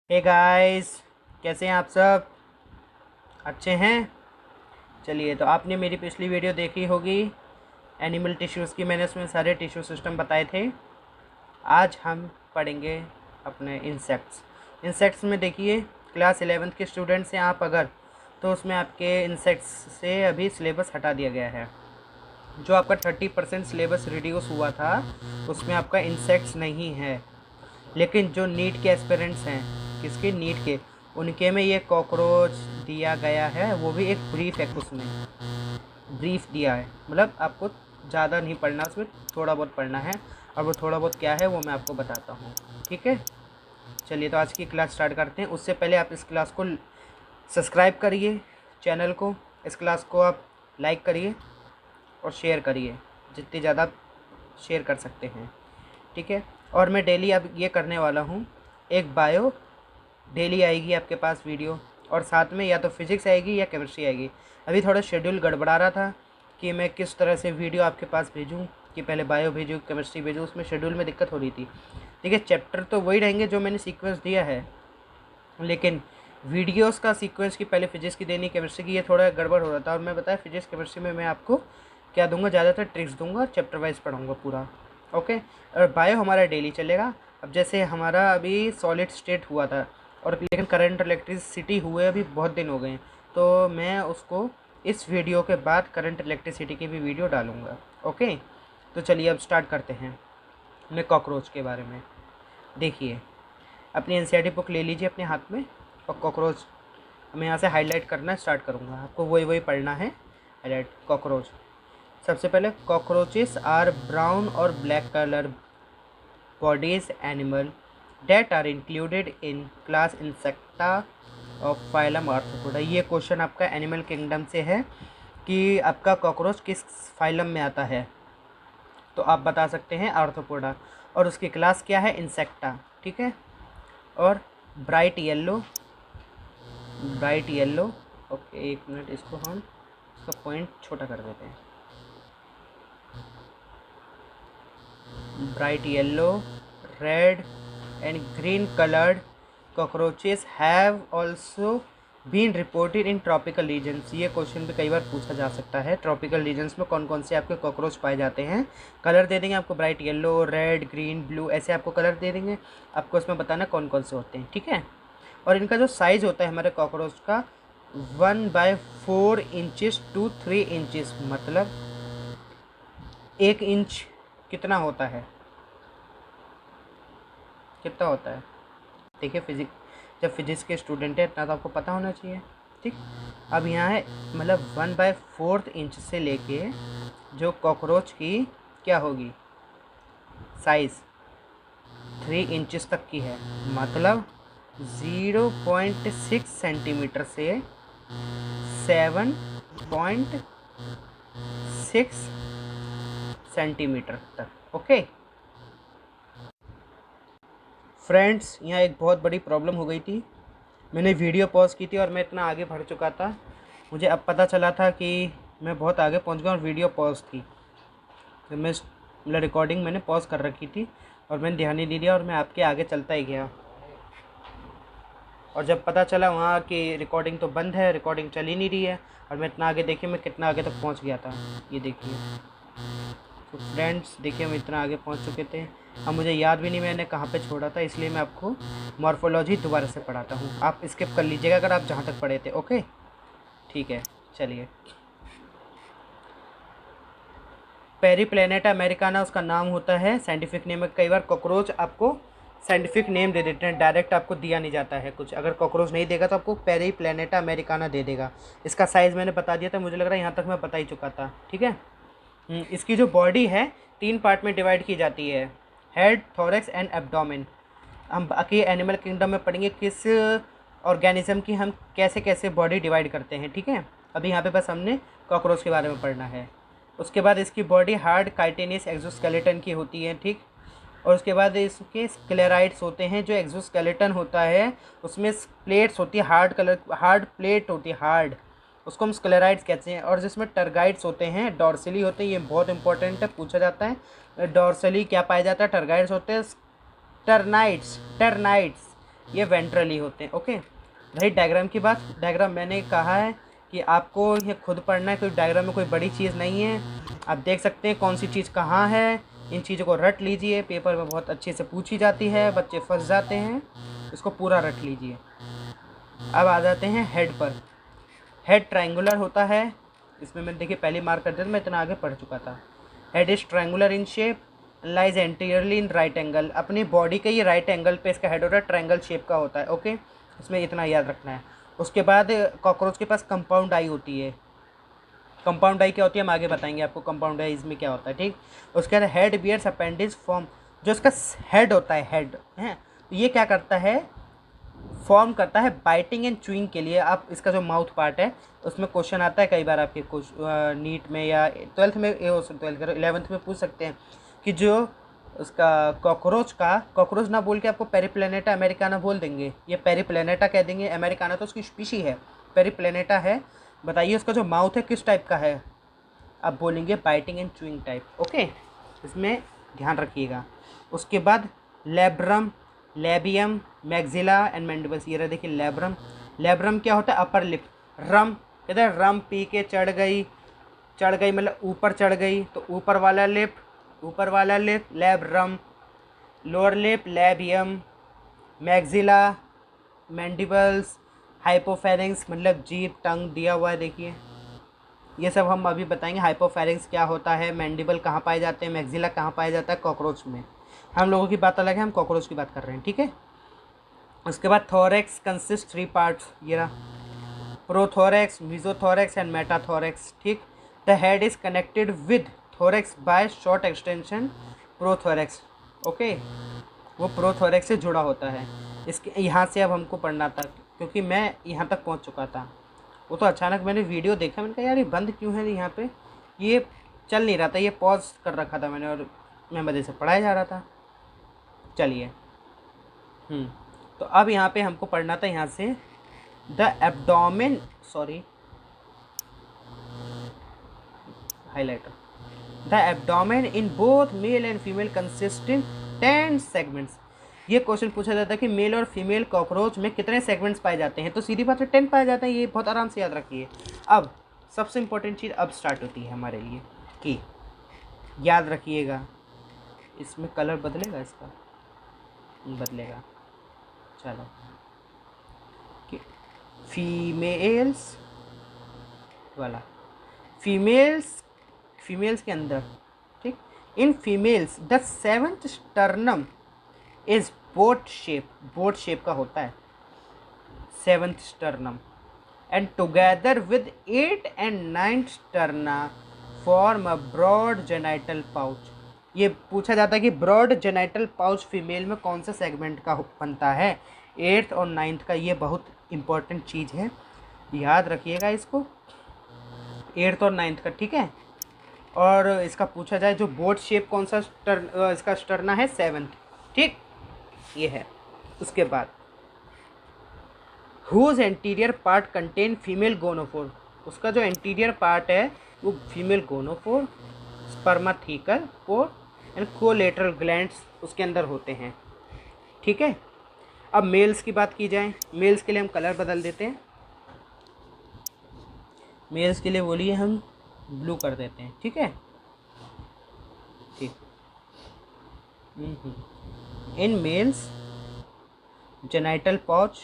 Hey guys, कैसे हैं आप सब? अच्छे हैं। चलिए, तो आपने मेरी पिछली वीडियो देखी होगी एनिमल टिश्यूज़ की। मैंने उसमें सारे टिश्यू सिस्टम बताए थे। आज हम पढ़ेंगे अपने इंसेक्ट्स। इंसेक्ट्स में देखिए, क्लास 11th के स्टूडेंट्स हैं आप अगर, तो उसमें आपके इंसेक्ट्स से अभी सिलेबस हटा दिया गया है। जो आपका 30% सिलेबस रिड्यूस हुआ था उसमें आपका इंसेक्ट्स नहीं है। लेकिन जो नीट के एस्पिरेंट्स हैं, किसके, नीट के, उनके में ये कॉकरोच दिया गया है। वो भी एक ब्रीफ है, उसमें ब्रीफ दिया है, मतलब आपको ज़्यादा नहीं पढ़ना, उसमें थोड़ा बहुत पढ़ना है। और वो थोड़ा बहुत क्या है वो मैं आपको बताता हूँ, ठीक है। चलिए, तो आज की क्लास स्टार्ट करते हैं। उससे पहले आप इस क्लास को सब्सक्राइब करिए, चैनल को, इस क्लास को आप लाइक करिए और शेयर करिए, जितनी ज़्यादा आप शेयर कर सकते हैं, ठीक है। और मैं डेली अब ये करने वाला हूँ, एक बायो डेली आएगी आपके पास वीडियो, और साथ में या तो फिज़िक्स आएगी या केमिस्ट्री आएगी। अभी थोड़ा शेड्यूल गड़बड़ा रहा था कि मैं किस तरह से वीडियो आपके पास भेजूँ, कि पहले बायो भेजूँ केमिस्ट्री भेजूँ, उसमें शेड्यूल में दिक्कत हो रही थी। ठीक है, चैप्टर तो वही रहेंगे जो मैंने सीक्वेंस दिया है, लेकिन वीडियोस का सीक्वेंस की पहले फिजिक्स की देनी, केमिस्ट्री की, ये थोड़ा गड़बड़ हो रहा था। और मैं बताया फिजिक्स केमिस्ट्री में मैं आपको क्या दूंगा, ज़्यादातर ट्रिक्स दूंगा, चैप्टर वाइज पढ़ाऊंगा पूरा, ओके। और बायो हमारा डेली चलेगा। अब जैसे हमारा अभी सॉलिड स्टेट हुआ था, और लेकिन करंट इलेक्ट्रिसिटी हुए अभी बहुत दिन हो गए हैं, तो मैं उसको इस वीडियो के बाद करंट इलेक्ट्रिसिटी की भी वीडियो डालूँगा, ओके। तो चलिए अब स्टार्ट करते हैं अपने कॉकरोच के बारे में। देखिए, अपनी एनसीईआरटी बुक ले लीजिए अपने हाथ में, और कॉकरोच मैं यहाँ से हाईलाइट करना स्टार्ट करूँगा। आपको वही वही पढ़ना है, हाईलाइट कॉकरोच। सबसे पहले, कॉकरोचेस आर ब्राउन और black colour bodies animal that are included in class insecta of phylum arthropoda. ये क्वेश्चन आपका एनिमल किंगडम से है कि आपका कॉकरोच किस फाइलम में आता है, तो आप बता सकते हैं आर्थ्रोपोडा, और उसकी क्लास क्या है, इंसेक्टा, ठीक है। और bright yellow, bright yellow, okay, एक मिनट, इसको हम इसका पॉइंट छोटा कर देते हैं। Bright yellow, red and green coloured cockroaches have also been reported in tropical regions. ये क्वेश्चन भी कई बार पूछा जा सकता है, ट्रॉपिकल रीजन्स में कौन कौन से आपके कॉकरोच पाए जाते हैं। कलर दे देंगे आपको, bright yellow, red, green, blue, ऐसे आपको कलर दे देंगे, आपको इसमें बताना कौन कौन से होते हैं, ठीक है। और इनका जो साइज़ होता है हमारे कॉकरोच का, 1/4 इंचेस टू 3 इंचेस, मतलब 1 इंच कितना होता है, कितना होता है। देखिए, जब फिजिक्स के स्टूडेंट है इतना तो आपको पता होना चाहिए, ठीक। अब यहाँ है, मतलब 1/4 इंच से लेके जो कॉकरोच की क्या होगी साइज़, 3 इंचेस तक की है, मतलब 0.6 सेंटीमीटर से 7.6 सेंटीमीटर तक, ओके। फ्रेंड्स, यहाँ एक बहुत बड़ी प्रॉब्लम हो गई थी। मैंने वीडियो पॉज की थी और मैं इतना आगे बढ़ चुका था, मुझे अब पता चला था कि मैं बहुत आगे पहुँच गया और वीडियो पॉज थी। तो मैं मतलब रिकॉर्डिंग मैंने पॉज कर रखी थी और मैंने ध्यान नहीं दिया, और मैं आपके आगे चलता ही गया। और जब पता चला वहाँ कि रिकॉर्डिंग तो बंद है, रिकॉर्डिंग चल ही नहीं रही है, और मैं इतना आगे, देखिए मैं कितना आगे तक पहुँच गया था, ये देखिए। तो फ्रेंड्स देखिए, हम इतना आगे पहुँच चुके थे। अब मुझे याद भी नहीं मैंने कहाँ पे छोड़ा था, इसलिए मैं आपको मॉर्फोलॉजी दोबारा से पढ़ाता हूँ। आप स्किप कर लीजिएगा अगर आप जहाँ तक पढ़े थे, ओके, ठीक है। चलिए, पेरीप्लेनेटा अमेरिकाना उसका नाम होता है, साइंटिफिक नेम है। कई बार कॉकरोच आपको साइंटिफिक नेम दे देते हैं, डायरेक्ट आपको दिया नहीं जाता है कुछ। अगर कॉकरोच नहीं देगा तो आपको पेरीप्लेनेटा अमेरिकाना दे देगा। इसका साइज़ मैंने बता दिया था, मुझे लग रहा है यहाँ तक मैं बता ही चुका था, ठीक है। इसकी जो बॉडी है 3 पार्ट में डिवाइड की जाती है, हेड, थोरैक्स एंड एब्डोमेन। हम बाकी एनिमल किंगडम में पढ़ेंगे किस ऑर्गेनिज्म की हम कैसे कैसे बॉडी डिवाइड करते हैं, ठीक है। अभी यहाँ पे बस हमने कॉकरोच के बारे में पढ़ना है। उसके बाद इसकी बॉडी हार्ड काइटिनियस एक्सोस्केलेटन की होती है, ठीक। और उसके बाद इसके स्क्लेराइड्स होते हैं। जो एक्सोस्केलेटन होता है उसमें प्लेट्स होती है, हार्ड प्लेट होती है, हार्ड, उसको हम स्क्लेराइड्स कहते हैं। और जिसमें टर्गाइड्स होते हैं, डॉर्सली होते हैं, ये बहुत इंपॉर्टेंट है, पूछा जाता है। डॉर्सली क्या पाया जाता है, टर्गाइड्स होते हैं, टर्नाइट्स, टर्नाइट्स ये वेंट्रली होते हैं। ओके, रही डायग्राम की बात, डायग्राम मैंने कहा है कि आपको ये खुद पढ़ना है, कोई डायग्राम में कोई बड़ी चीज़ नहीं है। आप देख सकते हैं कौन सी चीज़ कहाँ है, इन चीज़ों को रट लीजिए, पेपर में बहुत अच्छे से पूछी जाती है, बच्चे फंस जाते हैं, इसको पूरा रट लीजिए। अब आ जाते हैं हेड पर। हेड ट्रायंगुलर होता है, इसमें मैंने देखिए पहले मार्क कर दिया था, मैं इतना आगे पढ़ चुका था। Head is triangular in shape, lies anteriorly in right angle. अपनी बॉडी के ये राइट एंगल पे इसका हेड होता है, ट्रायंगल शेप का होता है। ओके, इसमें इतना याद रखना है। उसके बाद कॉकरोच के पास कंपाउंड आई होती है। कंपाउंड आई क्या होती है हम आगे बताएंगे आपको, कंपाउंड आई इसमें क्या होता है, ठीक। उसके बाद हेड बियर्स अपेंडिज फॉर्म, जो इसका हेड होता है, हेड है, तो ये क्या करता है, फॉर्म करता है बाइटिंग एंड चुइंग के लिए। आप इसका जो माउथ पार्ट है उसमें क्वेश्चन आता है कई बार आपके कुछ नीट में या ट्वेल्थ में, 11th में पूछ सकते हैं कि जो उसका कॉकरोच ना बोल के आपको पेरिप्लेनेटा अमेरिकाना बोल देंगे, ये पेरिप्लेनेटा कह देंगे, अमेरिकाना तो उसकी स्पीशी है, पेरिप्लेनेटा है। बताइए उसका जो माउथ है किस टाइप का है, आप बोलेंगे biting and chewing type. Okay, इसमें ध्यान रखिएगा। उसके बाद labrum, labium, maxilla and mandibles. ये रहा देखिए लेब्रम। लेब्रम क्या होता है, अपर लिप। रम, इधर रम पी के चढ़ गई मतलब ऊपर चढ़ गई, तो ऊपर वाला lip labrum. Lower lip labium, maxilla, mandibles, हाइपोफेरिंक्स मतलब जीभ, टंग दिया हुआ है देखिए, ये सब हम अभी बताएंगे। हाइपोफेरिंक्स क्या होता है, मैंडिबल कहाँ पाए जाते हैं, मैक्सिला कहाँ पाया जाता है कॉकरोच में। हम लोगों की बात अलग है, हम कॉकरोच की बात कर रहे हैं, ठीक है। उसके बाद थोरैक्स कंसिस्ट 3 पार्ट्स, ये रहा, प्रोथोरैक्स, मीजोथोरैक्स एंड मेटाथोरैक्स, ठीक। The head is connected with thorax by short extension prothorax. Okay, वो प्रोथोरैक्स से जुड़ा होता है। इसके यहाँ से अब हमको पढ़ना था, क्योंकि मैं यहाँ तक पहुँच चुका था। वो तो अचानक मैंने वीडियो देखा, मैंने कहा यार ये बंद क्यों है यहाँ पे, ये चल नहीं रहा था, ये पॉज कर रखा था मैंने और मैं मज़े से पढ़ाया जा रहा था। चलिए, तो अब यहाँ पे हमको पढ़ना था यहाँ से the abdomen, sorry highlighter, the abdomen in both male and female consisting 10 segments. ये क्वेश्चन पूछा जाता है कि मेल और फीमेल कॉकरोच में कितने सेगमेंट्स पाए जाते हैं, तो सीधी बात है 10 पाए जाते हैं, ये बहुत आराम से याद रखिए। अब सबसे इम्पोर्टेंट चीज़ अब स्टार्ट होती है हमारे लिए कि याद रखिएगा, इसमें कलर बदलेगा, इसका बदलेगा, चलो, कि फीमेल्स वाला, फीमेल्स के अंदर, ठीक, in females the 7th sternum is boat shape का होता है 7th sternum, and together with 8th and 9th sterna form a broad genital pouch. ये पूछा जाता है कि ब्रॉड जेनाइटल पाउच फीमेल में कौन सा सेगमेंट का बनता है, 8th और 9th का। ये बहुत इंपॉर्टेंट चीज़ है, याद रखिएगा इसको, 8th और 9th का, ठीक है। और इसका पूछा जाए जो बोट शेप कौन सा इसका स्टर्ना है, 7th, ठीक, ये है। उसके बाद whose anterior part contain female gonophore, उसका जो एंटीरियर पार्ट है वो female gonophore, spermathecal pore and collateral glands उसके अंदर होते हैं, ठीक है। अब मेल्स की बात की जाए, मेल्स के लिए हम कलर बदल देते हैं, मेल्स के लिए बोलिए हम ब्लू कर देते हैं, ठीक है, ठीक। इन मेल्स जेनाइटल पाउच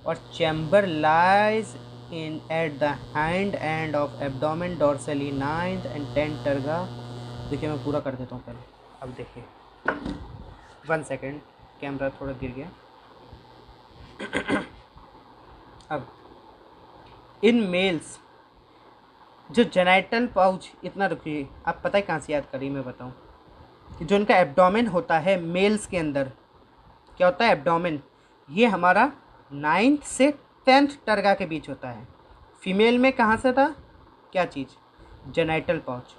और chamber lies in at the hind end of abdomen dorsally 9th and 10th टर्गा। देखिए मैं पूरा कर देता हूँ पहले, अब देखिए 1 सेकेंड, कैमरा थोड़ा गिर गया। अब इन मेल्स जो जेनाइटल पाउच, इतना रुकिए, आप पता है कहाँ से याद करिए, मैं बताऊँ कि जो इनका एब्डोमेन होता है मेल्स के अंदर, क्या होता है एब्डोमेन, ये हमारा 9th से 10th टर्गा के बीच होता है। फीमेल में कहाँ से था, क्या चीज़, जेनाइटल पाउच।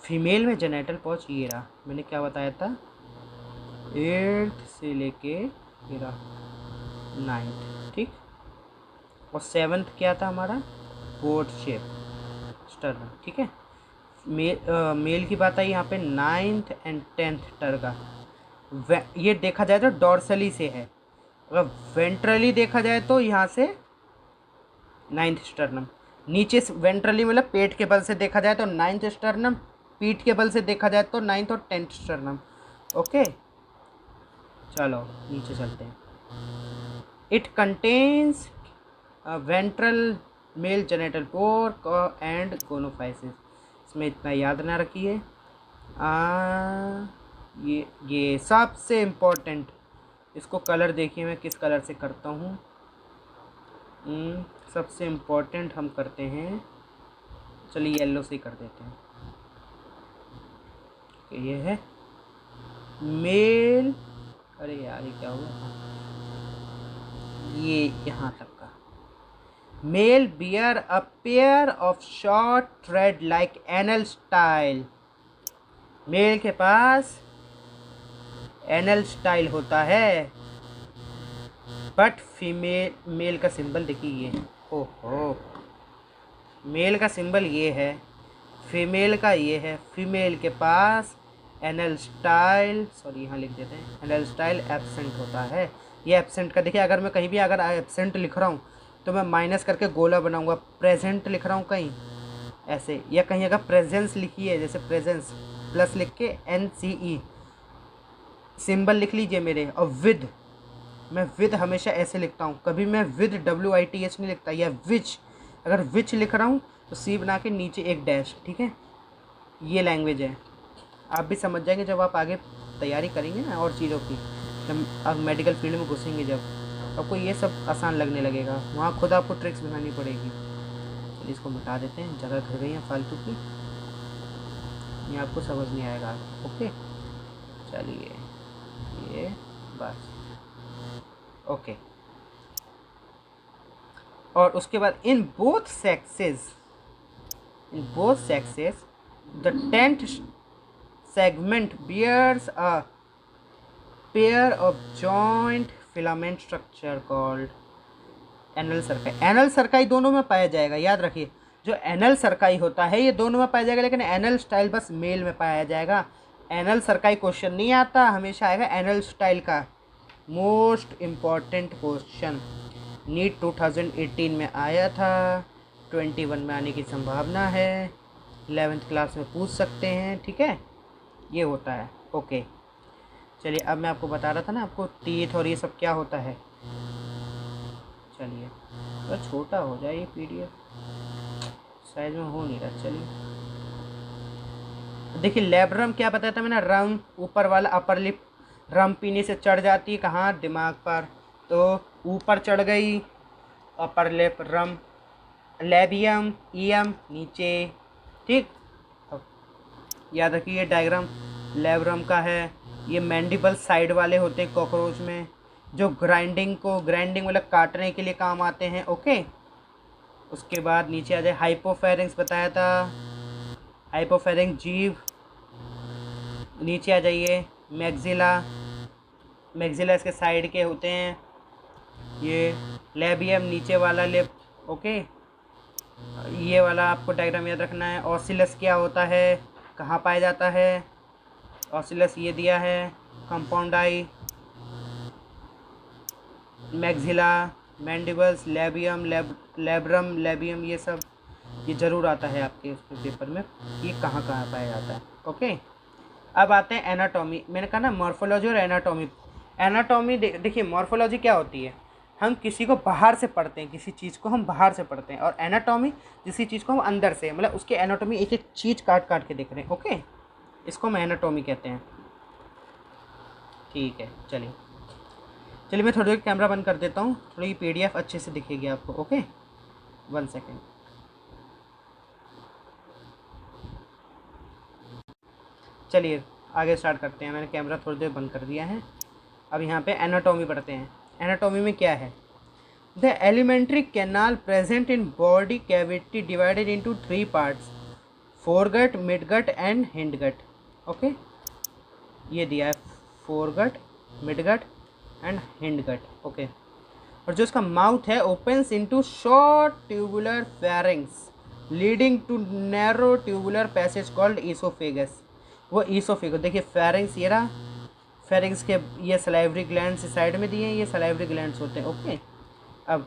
फीमेल में जेनाइटल पाउच ये रहा, मैंने क्या बताया था, 8th से लेके ये रहा 9th, ठीक। और 7th क्या था हमारा, बोट शेप स्टर्ना, ठीक है। मेल की बात आई यहाँ पे 9th and 10th टर्गा, ये देखा जाए तो डॉर्सली से है, अगर वेंट्रली देखा जाए तो यहाँ से 9th स्टर्नम, नीचे से वेंट्रली मतलब पेट के बल से देखा जाए तो 9th स्टर्नम, पीठ के बल से देखा जाए तो 9th और 10th स्टर्नम। ओके, चलो नीचे चलते हैं। It contains ventral male genital pore and gonapophyses. इसमें इतना याद ना रखिए। ये सबसे इम्पोर्टेंट, इसको कलर देखिए मैं किस कलर से करता हूँ। सबसे इम्पोर्टेंट हम करते हैं, चलिए येलो से ही कर देते हैं। ये है मेल, अरे यार ये क्या हुआ, ये यहाँ तक का। Male bear a pair of short thread like anal style. Male के पास एनल स्टाइल होता है, बट फीमेल, मेल का सिंबल देखिए ये, ओहो, मेल का सिंबल ये है, फीमेल का ये है। फीमेल के पास एनल स्टाइल, सॉरी यहाँ लिख देते हैं, एनल स्टाइल एब्सेंट होता है। ये एब्सेंट का देखिए, अगर मैं कहीं भी अगर एब्सेंट लिख रहा हूँ तो मैं माइनस करके गोला बनाऊंगा। प्रेजेंट लिख रहा हूँ कहीं ऐसे, या कहीं अगर प्रेजेंस लिखी है जैसे प्रेजेंस प्लस लिख के NCE सिंबल लिख लीजिए मेरे। और विद, मैं विद हमेशा ऐसे लिखता हूँ, कभी मैं विद WITH नहीं लिखता। या विच, अगर विच लिख रहा हूँ तो C बना के नीचे एक डैश, ठीक है। ये लैंग्वेज है, आप भी समझ जाएंगे जब आप आगे तैयारी करेंगे ना और चीज़ों की, जब आप मेडिकल फील्ड में घुसेंगे, जब आपको ये सब आसान लगने लगेगा, वहाँ खुद आपको ट्रिक्स बनानी पड़ेगी। चलिए इसको मिटा देते हैं, जगह घर गई है फालतू की, ये आपको समझ नहीं आएगा। ओके चलिए, ये बस ओके। और उसके बाद in both sexes the 10th segment bears a pair of joint filament structure called anal cerci. Anal cerci दोनों में पाया जाएगा, याद रखिए, जो एनल सर्काई होता है ये दोनों में पाया जाएगा, लेकिन एनल स्टाइल बस मेल में पाया जाएगा। एनल सर्काई क्वेश्चन नहीं आता, हमेशा आएगा एनल स्टाइल का। मोस्ट इम्पॉर्टेंट क्वेश्चन, नीट 2018 में आया था, 21 में आने की संभावना है, 11th क्लास में पूछ सकते हैं, ठीक है, ये होता है। ओके चलिए, अब मैं आपको बता रहा था ना आपको टीथ और ये सब क्या होता है। चलिए तो छोटा हो जाए ये PDF, साइज में हो नहीं रहा। चलिए देखिए, लैब्रम क्या बताया था मैंने, रम ऊपर वाला अपर लिप, रम पीने से चढ़ जाती है कहाँ, दिमाग पर, तो ऊपर चढ़ गई अपर लिप रम, लेबियम ईएम नीचे, ठीक। अब याद रखिए ये डायग्राम लैब्रम का है। ये मैंडिबल साइड वाले होते हैं कॉकरोच में, जो ग्राइंडिंग मतलब काटने के लिए काम आते हैं। ओके, उसके बाद नीचे आ जाए, हाइपोफेरिंक्स बताया था, हाइपोफेरिंक्स जीभ। नीचे आ जाइए, मैग्जिला इसके साइड के होते हैं। ये लेबियम नीचे वाला लिप, ओके, ये वाला आपको डायग्राम याद रखना है। ऑसिलस क्या होता है, कहाँ पाया जाता है, ऑसिलस ये दिया है, compound eye, maxilla, mandibles, labium, labrum, labium, ये सब ये ज़रूर आता है आपके पेपर में, ये कहाँ कहाँ पाया जाता है। ओके, अब आते हैं एनाटॉमी। मैंने कहा ना मॉर्फोलॉजी और एनाटॉमी। एनाटॉमी देखिए, मॉर्फोलॉजी क्या होती है, हम किसी को बाहर से पढ़ते हैं, किसी चीज़ को हम बाहर से पढ़ते हैं, और एनाटॉमी किसी चीज़ को हम अंदर से, मतलब उसके एनाटॉमी एक एक चीज़ काट काट के देख रहे हैं। ओके, इसको हम एनाटॉमी कहते हैं, ठीक है। चलिए मैं थोड़ी देर कैमरा बंद कर देता हूँ, थोड़ी PDF अच्छे से दिखेगी आपको। Okay 1 second. चलिए आगे स्टार्ट करते हैं, मैंने कैमरा थोड़ी देर बंद कर दिया है। अब यहाँ पे एनाटॉमी पढ़ते हैं। एनाटॉमी में क्या है, the alimentary canal present in body cavity divided into 3 parts, foregut, midgut and hindgut. Okay, ये दिया है foregut, midgut and hindgut. Okay, और जो इसका माउथ है opens into short tubular pharynx leading to narrow tubular passage called oesophagus. वो oesophagus देखिए, pharynx ये रहा, फेरिंग्स के ये सलाइवरी ग्लैंड्स इस साइड में दिए हैं, ये सलाइवरी ग्लैंड्स होते हैं। ओके, अब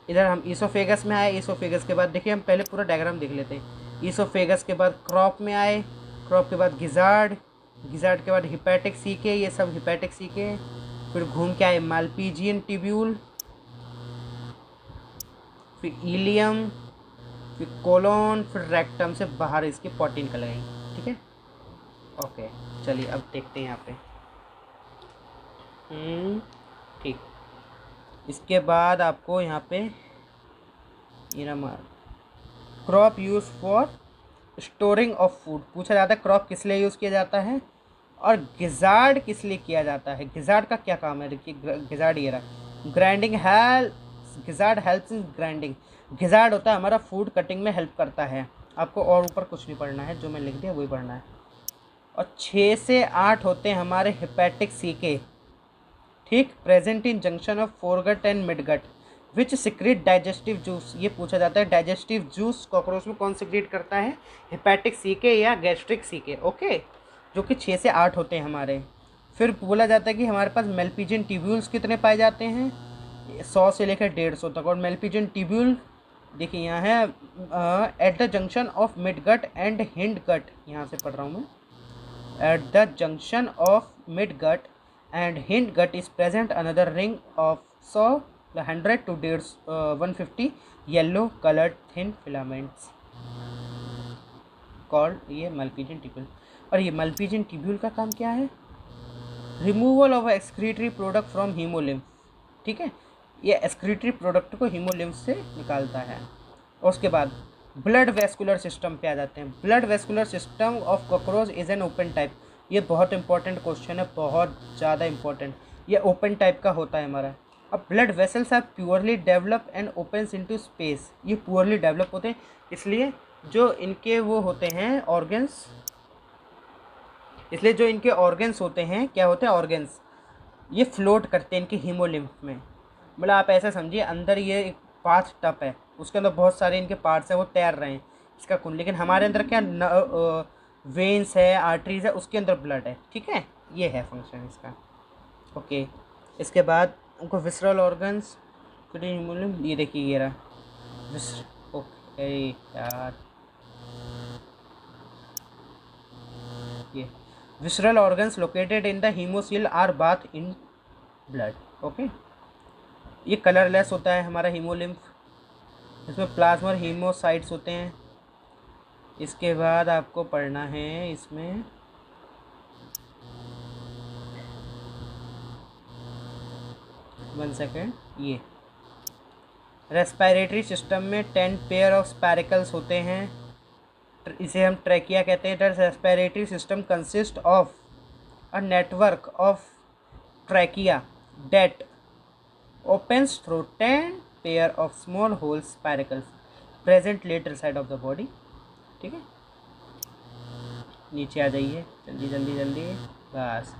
इधर हम ईसोफेगस में आए। ईसोफेगस के बाद देखिए, हम पहले पूरा डायग्राम देख लेते हैं। ईसोफेगस के बाद क्रॉप में आए, क्रॉप के बाद गिजार्ड, गिजार्ड के बाद हिपैटिक सीके, ये सब हिपैटिक सीके। फिर घूम के आए मालपीजियन ट्यूब्यूल, फिर इलियम, फिर कोलोन, फिर रेक्टम से बाहर इसकी पोर्टिन कल गई। ठीक है, ओके, चलिए अब देखते हैं यहाँ पे। ठीक, इसके बाद आपको यहाँ पे crop use for storing of food पूछा जाता है। क्रॉप किस लिए यूज़ किया जाता है और गिजार्ड किस लिए किया जाता है। गिजार्ड का क्या काम है, देखिए गिजार्ड ये रहा, grinding gizzard helps in grinding. Gizzard होता है हमारा फूड कटिंग में हेल्प करता है। आपको और ऊपर कुछ नहीं पढ़ना है, जो मैं लिख दिया वही पढ़ना है। और 6 से 8 होते हैं हमारे हिपैटिक सीके, ठीक, present in junction of foregut and midgut which secrete digestive juice. ये पूछा जाता है डाइजेस्टिव जूस कॉकरोच में कौन सिक्रेट करता है, हिपैटिक सीके या गैस्ट्रिक सीके। ओके, जो कि 6 से 8 होते हैं हमारे। फिर बोला जाता है कि हमारे पास मेलपीजियन ट्यूब्यूल्स कितने पाए जाते हैं, 100 से लेकर 150 तक। और मेलपीजियन ट्यूब्यूल देखिए यहाँ है at the junction of midgut and hind gut, यहाँ से पढ़ रहा हूँ मैं, at the junction of midgut and hind gut is present another ring of 100 to 150 yellow colored thin filaments called ये मल्पीजियन ट्यूब्यूल। और ये मल्पीजियन ट्यूब्यूल का काम क्या है, removal of excretory product from haemolymph. ठीक है, ये एक्सक्रीटरी प्रोडक्ट को हीमोलिम्फ से निकालता है। और उसके बाद ब्लड वेस्कुलर सिस्टम पे आ जाते हैं। Blood vascular system of cockroach is an open type. ये बहुत इंपॉर्टेंट क्वेश्चन है, बहुत ज़्यादा इंपॉर्टेंट। ये ओपन टाइप का होता है हमारा। अब blood vessels are poorly developed and opens into space. ये प्योरली डेवलप होते हैं, इसलिए जो इनके वो होते हैं ऑर्गन्स, इसलिए जो इनके ऑर्गन्स होते हैं, क्या होते हैं ऑर्गन्स, ये फ्लोट करते हैं इनके हीमोलिम्फ में। मतलब आप ऐसा समझिए, अंदर ये एक पाथ टप है, उसके अंदर बहुत सारे इनके पार्ट्स हैं, वो तैर रहे हैं इसका खून। लेकिन हमारे अंदर क्या वेन्स है, आर्टरीज है, उसके अंदर ब्लड है। ठीक है, ये है फंक्शन इसका। ओके, इसके बाद उनको विसरल ऑर्गन्स, ये देखिए ये रहा ओके यार, ये visceral organs located in the haemocoel are bath in blood. Okay, ये कलरलेस होता है हमारा हीमोलिम्फ, इसमें प्लाज्मा और हीमोसाइट्स होते हैं। इसके बाद आपको पढ़ना है इसमें वन सेकेंड, ये रेस्पिरेटरी सिस्टम में 10 पेयर ऑफ स्पैरिकल्स होते हैं, इसे हम ट्रैकिया कहते हैं। The respiratory system consist of a network of trachea that opens through 10 pair of small hole spiracles present lateral side of the body। ठीक है, नीचे आ जाइए जल्दी जल्दी जल्दी, बस।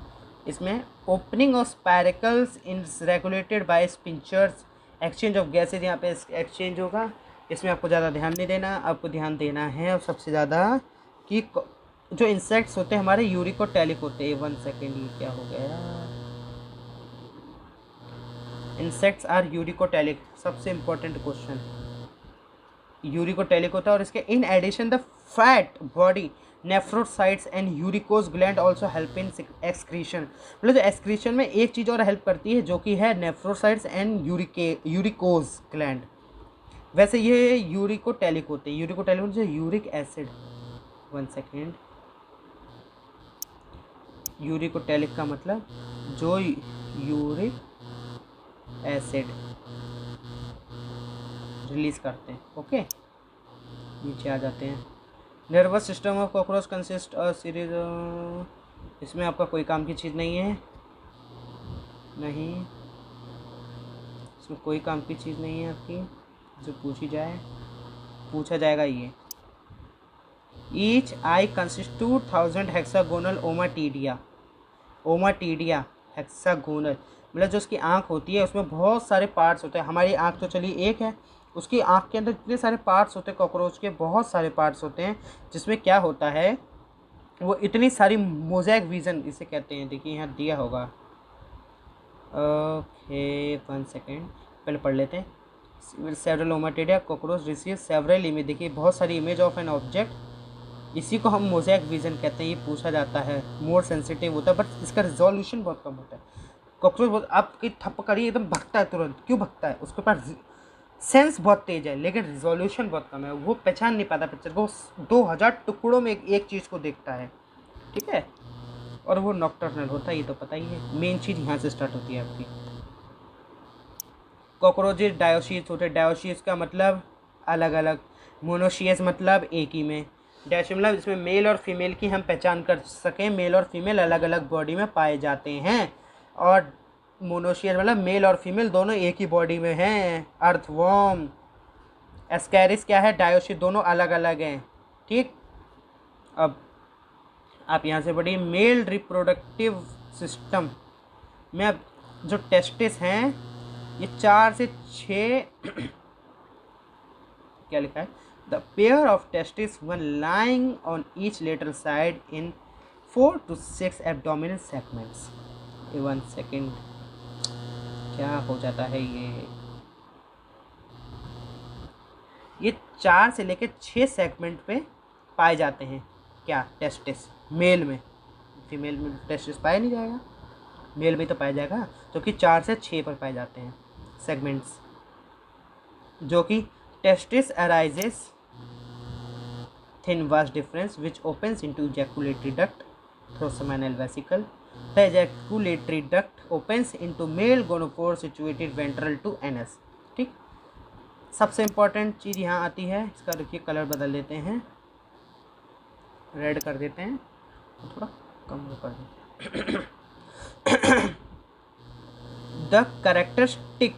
इसमें opening of spiracles in regulated by sphincters, exchange of gases यहाँ पे एक्सचेंज होगा। इसमें आपको ज़्यादा ध्यान नहीं देना, आपको ध्यान देना है और सबसे ज़्यादा कि जो इंसेक्ट्स होते हैं हमारे यूरिकोटैलिक होते हैं। वन सेकेंड, ये क्या हो गया, इंसेक्ट्स आर यूरिकोटैलिक, सबसे इंपॉर्टेंट क्वेश्चन, यूरिकोटैलिक होता है। और इसके in addition the fat body nephrocytes and uricose gland also help in excretion. मतलब जो एक्सक्रीशन में एक चीज़ और हेल्प करती है, जो कि है नेफ्रोसाइट्स एंड यूरिकोज ग्लैंड। वैसे ये यूरिकोटैलिक होते हैं, यूरिकोटैलिक जो uric acid, one second, uricotelic का मतलब जो यूरिक एसिड रिलीज करते हैं। ओके, नीचे आ जाते हैं। Nervous system of cockroach consist a series, इसमें आपका कोई काम की चीज़ नहीं है, नहीं, इसमें कोई काम की चीज़ नहीं है आपकी, जो पूछा जाएगा ये। Each eye consist 2000 hexagonal ommatidia, ommatidia hexagonal, मतलब जो उसकी आँख होती है उसमें बहुत सारे पार्ट्स होते हैं। हमारी आँख तो चलिए एक है, उसकी आँख के अंदर इतने सारे पार्ट्स होते हैं, कॉकरोच के बहुत सारे पार्ट्स होते हैं, जिसमें क्या होता है वो इतनी सारी मोज़ेक विज़न इसे कहते हैं, देखिए यहाँ दिया होगा। ओके 1 सेकेंड, पहले पढ़ लेते हैं। Several ommatidia cockroach receive several image, देखिए बहुत सारी इमेज ऑफ एन ऑब्जेक्ट, इसी को हम मोज़ेक विज़न कहते हैं। ये पूछा जाता है, मोर सेंसिटिव होता है बट इसका रिजोल्यूशन बहुत कम होता है। कॉकरोच बहुत आपकी थप करिए एकदम भगता है तुरंत, क्यों भगता है? उसके पास सेंस बहुत तेज है लेकिन रिजोल्यूशन बहुत कम है, वो पहचान नहीं पाता पिक्चर को, 2000 टुकड़ों में एक चीज़ को देखता है, ठीक है। और वो नॉकटर्नल होता है, ये तो पता ही है। मेन चीज़ यहाँ से स्टार्ट होती है आपकी। कॉकरोचेस डायोशीज होते हैं, डायोशीज का मतलब अलग अलग, मोनोशियस मतलब एक ही में, डायोशीज मतलब इसमें मेल और फीमेल की हम पहचान कर सकें, मेल और फीमेल अलग अलग बॉडी में पाए जाते हैं। और मोनोशियस मतलब मेल और फीमेल दोनों एक ही बॉडी में हैं। अर्थवॉर्म, एस्कैरिस क्या है, डायोशीज दोनों अलग अलग हैं, ठीक। अब आप यहाँ से पढ़िए, मेल रिप्रोडक्टिव सिस्टम में अब जो टेस्टिस हैं ये 4 से 6 क्या लिखा है, the pair of testis one lying on each lateral side in 4 to 6 abdominal segments. 1 second, क्या हो जाता है ये 4 से लेकर 6 सेगमेंट पे पाए जाते हैं। क्या? टेस्टिस मेल में, फीमेल में टेस्टिस पाया नहीं जाएगा, मेल में तो पाया जाएगा, क्योंकि 4 से 6 पर पाए जाते हैं सेगमेंट्स, जो कि testis arises thin vas deferens which opens into ejaculatory duct through seminal vesicle. The ejaculatory duct opens into male gonophore situated ventral to anus, ठीक। सबसे इम्पॉर्टेंट चीज़ यहाँ आती है, इसका देखिए कलर बदल देते हैं, रेड कर देते हैं, थोड़ा कम कर देते हैं। The characteristic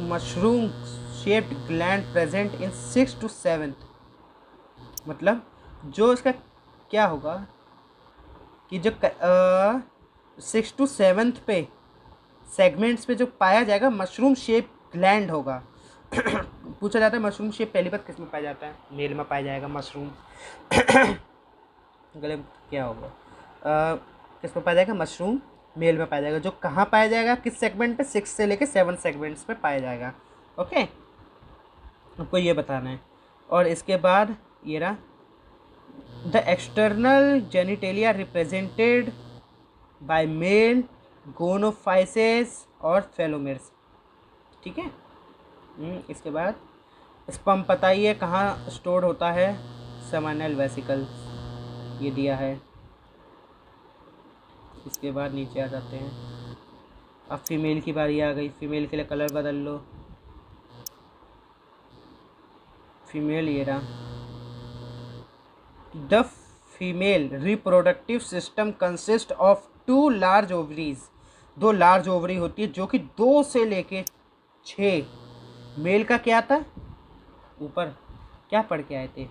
mushroom shaped gland present in 6 to 7th, मतलब जो इसका क्या होगा कि जो 6 to 7th पे सेगमेंट्स पे जो पाया जाएगा मशरूम शेप ग्लैंड होगा। पूछा जाता है मशरूम शेप पहली बार किस में पाया जाता है, मेल में पाया जाएगा मशरूम। गले क्या होगा, किस में पाया जाएगा, मशरूम मेल में पाया जाएगा। जो कहाँ पाया जाएगा, किस सेगमेंट पे, 6 से लेके 7 सेगमेंट्स पे पाया जाएगा, ओके, आपको ये बताना है। और इसके बाद ये रहा, the external genitalia represented by male gonapophyses और फेलोमेर्स, ठीक है। इसके बाद स्पर्म पता ही है कहाँ स्टोर होता है, सेमिनल वेसिकल, ये दिया है। इसके बाद नीचे आ जाते हैं, अब फीमेल की बारी आ गई, फीमेल के लिए कलर बदल लो, फीमेल ये रहा। The female reproductive system consist of 2 large ovaries, 2 large ovary होती है जो कि 2 से लेके 6, मेल का क्या था ऊपर क्या पढ़ के आए थे,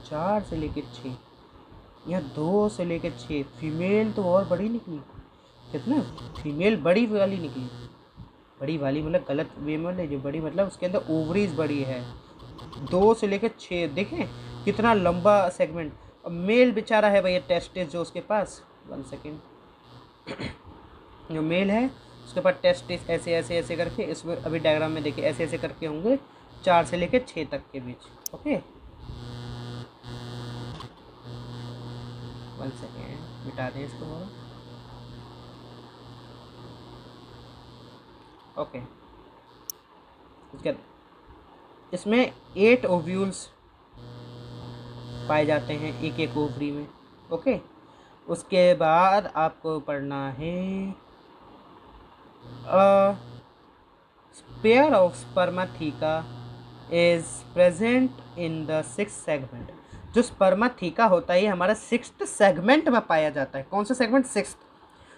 4 से लेके 6, यहाँ 2 से लेके 6, फीमेल तो और बड़ी निकली, कितना फीमेल बड़ी वाली निकली, बड़ी वाली मतलब गलत वे में, जो बड़ी मतलब उसके अंदर ओवरीज बड़ी है, 2 से लेकर 6, देखें कितना लंबा सेगमेंट। अब मेल बेचारा है भैया टेस्टिस जो उसके पास, 1 सेकेंड, जो मेल है उसके पास टेस्टिस ऐसे ऐसे ऐसे करके, इसमें अभी डायग्राम में देखिए ऐसे ऐसे करके होंगे 4 से लेकर 6 तक के बीच, ओके। 1 सेकेंड, मिटा दें इसको थोड़ा, ओके। इसमें 8 ओव्यूल्स पाए जाते हैं एक एक ओवरी में, ओके। उसके बाद आपको पढ़ना है pair of spermatheca is present in the 6th segment. जो स्पर्माथिका होता है ये हमारा 6th सेगमेंट में पाया जाता है, कौन सा सेगमेंट, 6th।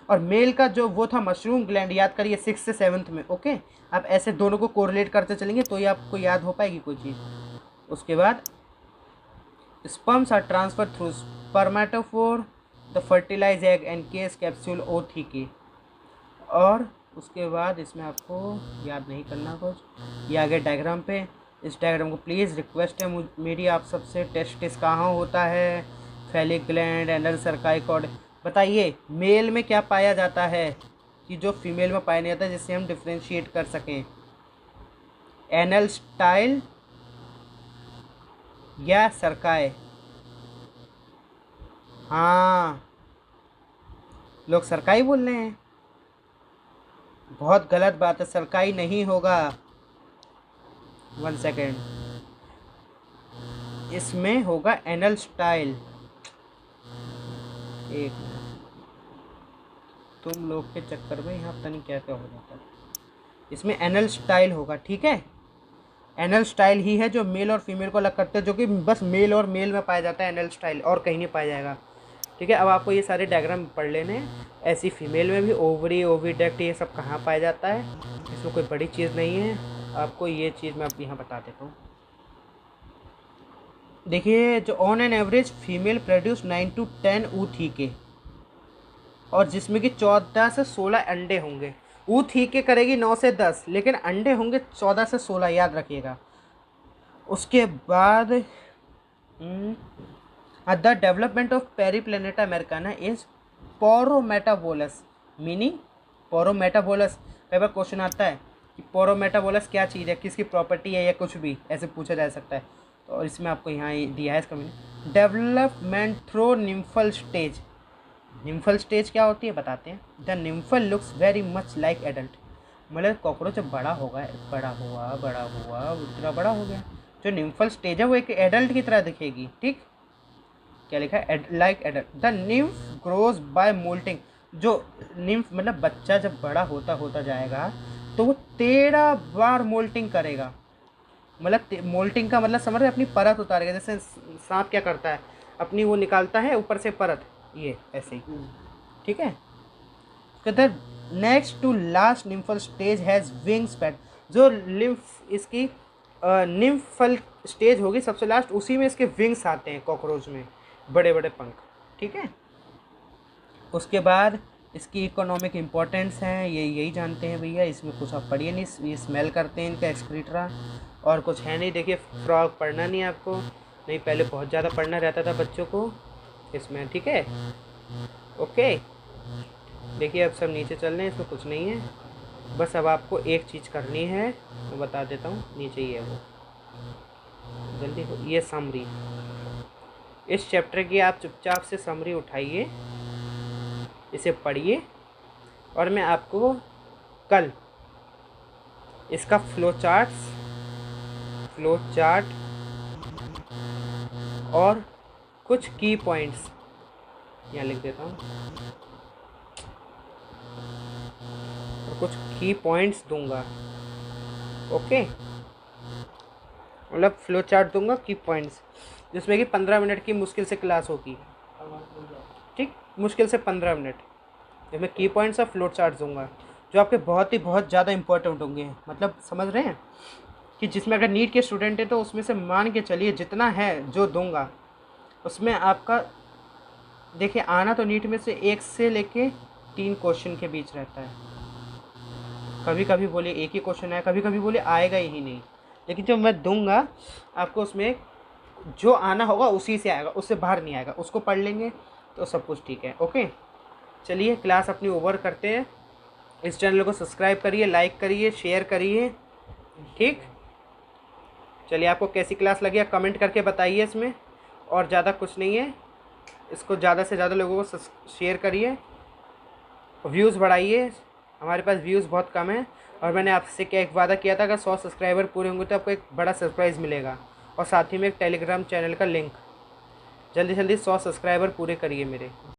और मेल का जो वो था मशरूम ग्लैंड, याद करिए 6 से 7th में, ओके। आप ऐसे दोनों को कोरिलेट करते चलेंगे तो ये आपको याद हो पाएगी कोई चीज़। उसके बाद sperms are transfer through spermatophore the fertilize egg and case capsule ootheca. और उसके बाद इसमें आपको याद नहीं करना कुछ, ये आगे डायग्राम पे, इस डायग्राम को प्लीज़ रिक्वेस्ट है मेरी आप सबसे, टेस्टिस कहाँ होता है, फैलिक ग्लैंड, एनल सर्काई कॉर्ड। बताइए मेल में क्या पाया जाता है कि जो फीमेल में पाया नहीं जाता, जिससे हम डिफ्रेंशिएट कर सकें? एनल स्टाइल या सर्काई? हाँ, लोग सरकाई बोल रहे हैं। बहुत गलत बात है, सरकाई नहीं होगा। 1 सेकेंड, इसमें होगा एनल स्टाइल। एक मिनट, तुम लोग के चक्कर में यहाँ पता नहीं क्या क्या हो जाता है। इसमें एनल स्टाइल होगा, ठीक है। एनल स्टाइल ही है जो मेल और फीमेल को अलग करते हैं, जो कि बस मेल और मेल में पाया जाता है एनल स्टाइल, और कहीं नहीं पाया जाएगा। ठीक है, अब आपको ये सारे डायग्राम पढ़ लेने हैं। ऐसी फीमेल में भी ओवरी, ओविडक्ट, ये सब कहाँ पाया जाता है, इसमें कोई बड़ी चीज़ नहीं है। आपको ये चीज़ मैं अब यहाँ बता देता हूँ। देखिए, जो on an average female produce 9 to 10 ऊथीके, और जिसमें कि 14 से 16 अंडे होंगे। ऊथीके करेगी 9 से 10, लेकिन अंडे होंगे 14 से 16, याद रखिएगा। उसके बाद the development of Periplaneta Americana is पोरोमेटाबोलस, meaning पोरोमेटाबोलस। कई बार क्वेश्चन आता है कि पोरोमेटाबोलस क्या चीज़ है, किसकी प्रॉपर्टी है, या कुछ भी ऐसे पूछा जा सकता है। तो इसमें आपको यहाँ दिया है इसका meaning, development through nymphal stage. Nymphal stage क्या होती है बताते हैं। The nymphal looks very much like adult, मतलब कॉकरोच जब बड़ा होगा, बड़ा हुआ उतना बड़ा हो गया, जो निम्फल स्टेज है वो एक एडल्ट की तरह दिखेगी। ठीक, क्या लिखा है, like adult. The nymph grows by moulting, जो निम्फ मतलब बच्चा जब बड़ा होता जाएगा तो वो 13 बार मोल्टिंग करेगा। मतलब मोल्टिंग का मतलब समझ रहे, अपनी परत उतारेगा। जैसे सांप क्या करता है, अपनी वो निकालता है ऊपर से परत, ये ऐसे ही। ठीक है, the next to last nymphal stage has wing pad. जो लिम्फ इसकी निम्फल स्टेज होगी सबसे लास्ट, उसी में इसके विंग्स आते हैं कॉकरोच में, बड़े बड़े पंख। ठीक है, उसके बाद इसकी इकोनॉमिक इम्पोर्टेंस है, ये यही जानते हैं भैया, इसमें कुछ आप पढ़िए नहीं। ये स्मेल करते हैं इनका एक्सक्रीटरा, और कुछ है नहीं। देखिए फ्रॉग पढ़ना नहीं आपको, नहीं पहले बहुत ज़्यादा पढ़ना रहता था बच्चों को इसमें। ठीक है, ओके। देखिए अब सब नीचे चल रहे हैं, इसमें कुछ नहीं है। बस अब आपको एक चीज़ करनी है, मैं बता देता हूँ, नीचे ही है वो, जल्दी हो। ये समरी, इस चैप्टर की आप चुपचाप से समरी उठाइए, इसे पढ़िए, और मैं आपको कल इसका फ्लो चार्ट और कुछ की पॉइंट्स यहाँ लिख देता हूँ, और कुछ की पॉइंट्स दूंगा। ओके, मतलब फ्लो चार्ट दूंगा, की पॉइंट्स, जिसमें कि 15 मिनट की मुश्किल से क्लास होगी। ठीक, मुश्किल से 15 मिनट, जिसमें की पॉइंट्स और फ्लो चार्ट दूंगा, जो आपके बहुत ज़्यादा इंपॉर्टेंट होंगे। मतलब समझ रहे हैं कि जिसमें अगर नीट के स्टूडेंट हैं तो उसमें से मान के चलिए जितना है जो दूंगा उसमें आपका, देखिए आना तो नीट में से 1 से लेके 3 क्वेश्चन के बीच रहता है। कभी कभी बोले एक ही क्वेश्चन आया, कभी कभी बोले आएगा ही नहीं, लेकिन जो मैं दूंगा आपको उसमें जो आना होगा उसी से आएगा, उससे बाहर नहीं आएगा। उसको पढ़ लेंगे तो सब कुछ ठीक है। ओके, चलिए क्लास अपनी ओवर करते हैं। इस चैनल को सब्सक्राइब करिए, लाइक करिए, शेयर करिए। ठीक, चलिए आपको कैसी क्लास लगी आप कमेंट करके बताइए इसमें, और ज़्यादा कुछ नहीं है। इसको ज़्यादा से ज़्यादा लोगों को शेयर करिए, व्यूज़ बढ़ाइए। हमारे पास व्यूज़ बहुत कम है, और मैंने आपसे क्या एक वादा किया था, अगर 100 सब्सक्राइबर पूरे होंगे तो आपको एक बड़ा सरप्राइज़ मिलेगा, और साथ ही में एक टेलीग्राम चैनल का लिंक। जल्दी जल्दी 100 सब्सक्राइबर पूरे करिए मेरे।